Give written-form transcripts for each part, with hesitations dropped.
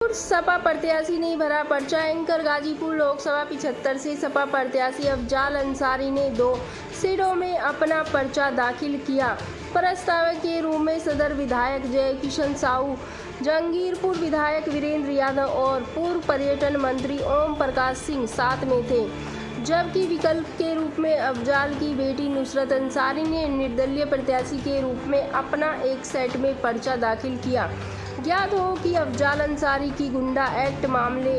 सपा प्रत्याशी ने भरा पर्चा। एंकर गाजीपुर लोकसभा 75 से सपा प्रत्याशी अफजाल अंसारी ने 2 सीटों में अपना पर्चा दाखिल किया। प्रस्तावक के रूप में सदर विधायक जय किशन साहू, जंगीरपुर विधायक वीरेंद्र यादव और पूर्व पर्यटन मंत्री ओम प्रकाश सिंह साथ में थे, जबकि विकल्प के रूप में अफजाल की बेटी नुसरत अंसारी ने निर्दलीय प्रत्याशी के रूप में अपना एक सेट में पर्चा दाखिल किया। ज्ञात हो कि अफजाल अंसारी की गुंडा एक्ट मामले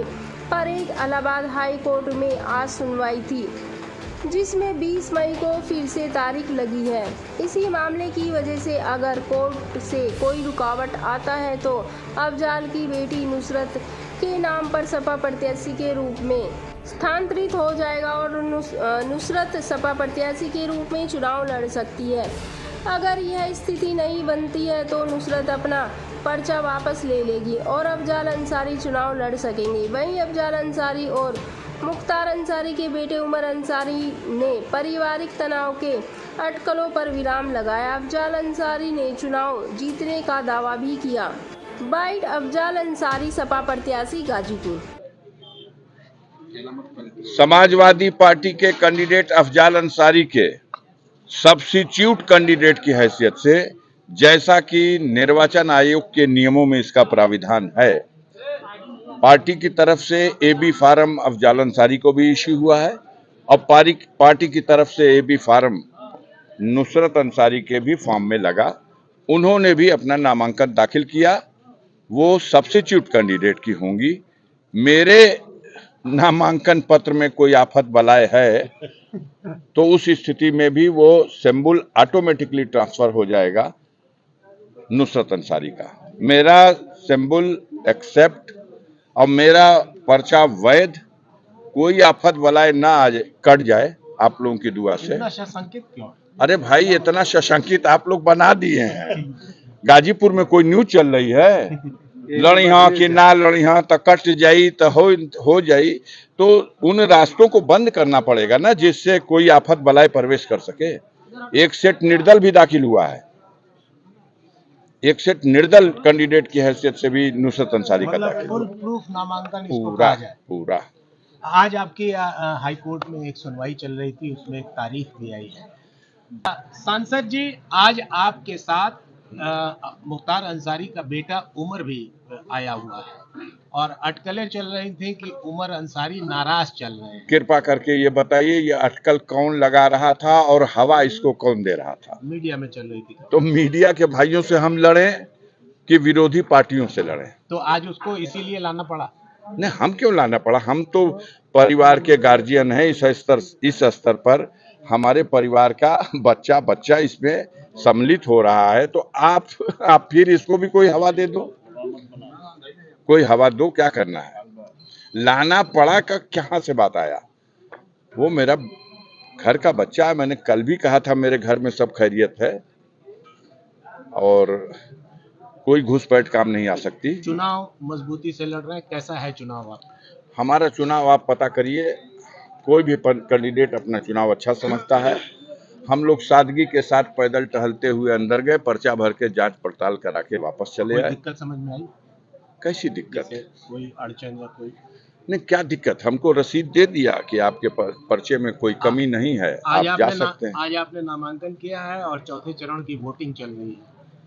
पर एक इलाहाबाद हाई कोर्ट में आज सुनवाई थी, जिसमें 20 मई को फिर से तारीख लगी है। इसी मामले की वजह से अगर कोर्ट से कोई रुकावट आता है तो अफजाल की बेटी नुसरत के नाम पर सपा प्रत्याशी के रूप में स्थानांतरित हो जाएगा और नुसरत सपा प्रत्याशी के रूप में चुनाव लड़ सकती है। अगर यह स्थिति नहीं बनती है तो नुसरत अपना पर्चा वापस ले लेगी और अफजाल अंसारी चुनाव लड़ सकेंगे। वहीं अफजाल अंसारी और मुख्तार अंसारी के बेटे उमर अंसारी ने पारिवारिक तनाव के अटकलों पर विराम लगाया। अफजाल अंसारी ने चुनाव जीतने का दावा भी किया। बाइट अफजाल अंसारी, सपा प्रत्याशी, गाजीपुर। समाजवादी पार्टी के कैंडिडेट अफजाल अंसारी के सब्स्टिट्यूट कैंडिडेट की हैसियत से, जैसा कि निर्वाचन आयोग के नियमों में इसका प्राविधान है, पार्टी की तरफ से एबी फार्म अफजाल अंसारी को भी इश्यू हुआ है और पार्टी की तरफ से एबी फार्म नुसरत अंसारी के भी फॉर्म में लगा। उन्होंने भी अपना नामांकन दाखिल किया। वो सब्स्टिट्यूट कैंडिडेट की होंगी। मेरे नामांकन पत्र में कोई आफत बलाए है तो उस स्थिति में भी वो सिंबल ऑटोमेटिकली ट्रांसफर हो जाएगा नुसरत अंसारी का। मेरा सिंबल एक्सेप्ट और मेरा पर्चा वैध, कोई आफत बलाए ना आ जाए, कट जाए आप लोगों की दुआ से। इतना सशंकित क्यों? अरे भाई, इतना सशंकित आप लोग बना दिए हैं। गाजीपुर में कोई न्यूज चल रही है, लड़ी हाँ कि ना लड़ी हाँ, तो कट जाई तो हो जाई, तो उन रास्तों को बंद करना पड़ेगा ना, जिससे कोई आफत बलाए प्रवेश कर सके। एक सेट निर्दल भी दाखिल हुआ है, एक सेट निर्दल कैंडिडेट की हैसियत से भी नुसरत अंसारी का दाखिल फुल प्रूफ नामांकन इसको पूरा कहा जाए। पूरा। आज आपकी हाई कोर्ट में एक सुनवाई चल रही थी, उसमें एक तारीख भी आई है। सांसद जी, आज आपके साथ मुख्तार अंसारी का बेटा उमर भी आया हुआ है और अटकलें चल रही थी कि उमर अंसारी नाराज चल रहे हैं। कृपा करके ये बताइए, ये अटकल कौन लगा रहा था और हवा इसको कौन दे रहा था? मीडिया में चल रही थी। तो मीडिया के भाइयों से हम लड़ें कि विरोधी पार्टियों से लड़ें? तो आज उसको इसीलिए लाना पड़ा? नहीं, हम क्यों लाना पड़ा? हम तो परिवार के गार्जियन हैं। इस स्तर पर हमारे परिवार का बच्चा इसमें सम्मिलित हो रहा है, तो आप फिर इसको भी कोई हवा दे दो, कोई हवा दो। क्या करना है? लाना पड़ा का कहां से बात आया? वो मेरा घर का बच्चा है। मैंने कल भी कहा था मेरे घर में सब खैरियत है और कोई घुसपैठ काम नहीं आ सकती। चुनाव मजबूती से लड़ रहे हैं, कैसा है चुनाव आप? हमारा चुनाव आप पता करिए। कोई भी कैंडिडेट अपना चुनाव अच्छा समझता है। हम लोग सादगी के साथ पैदल टहलते हुए अंदर गए, पर्चा भर के जांच पड़ताल करा के वापस चले आए। दिक्कत समझ में आई? कैसी दिक्कत है? कोई अड़चन या कोई? नहीं, क्या दिक्कत? हमको रसीद दे दिया कि आपके पर्चे में कोई कमी नहीं है, आप जा सकते हैं। आज आपने नामांकन किया है और चौथे चरण की वोटिंग चल रही है,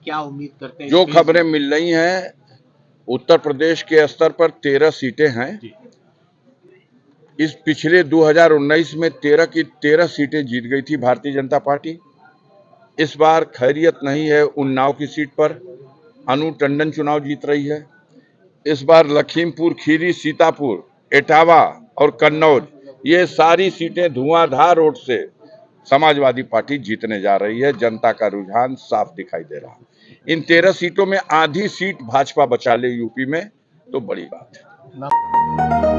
क्या उम्मीद करते हैं? जो खबरें मिल रही हैं, उत्तर प्रदेश के स्तर पर 13 सीटें हैं। इस पिछले 2019 में 13 की 13 सीटें जीत गई थी भारतीय जनता पार्टी। इस बार खैरियत नहीं है। उन्नाव की सीट पर अनु टंडन चुनाव जीत रही है। इस बार लखीमपुर खीरी, सीतापुर, इटावा और कन्नौज, ये सारी सीटें धुआंधार वोट से समाजवादी पार्टी जीतने जा रही है। जनता का रुझान साफ दिखाई दे रहा है। इन 13 सीटों में आधी सीट भाजपा बचा ले यूपी में, तो बड़ी बात है।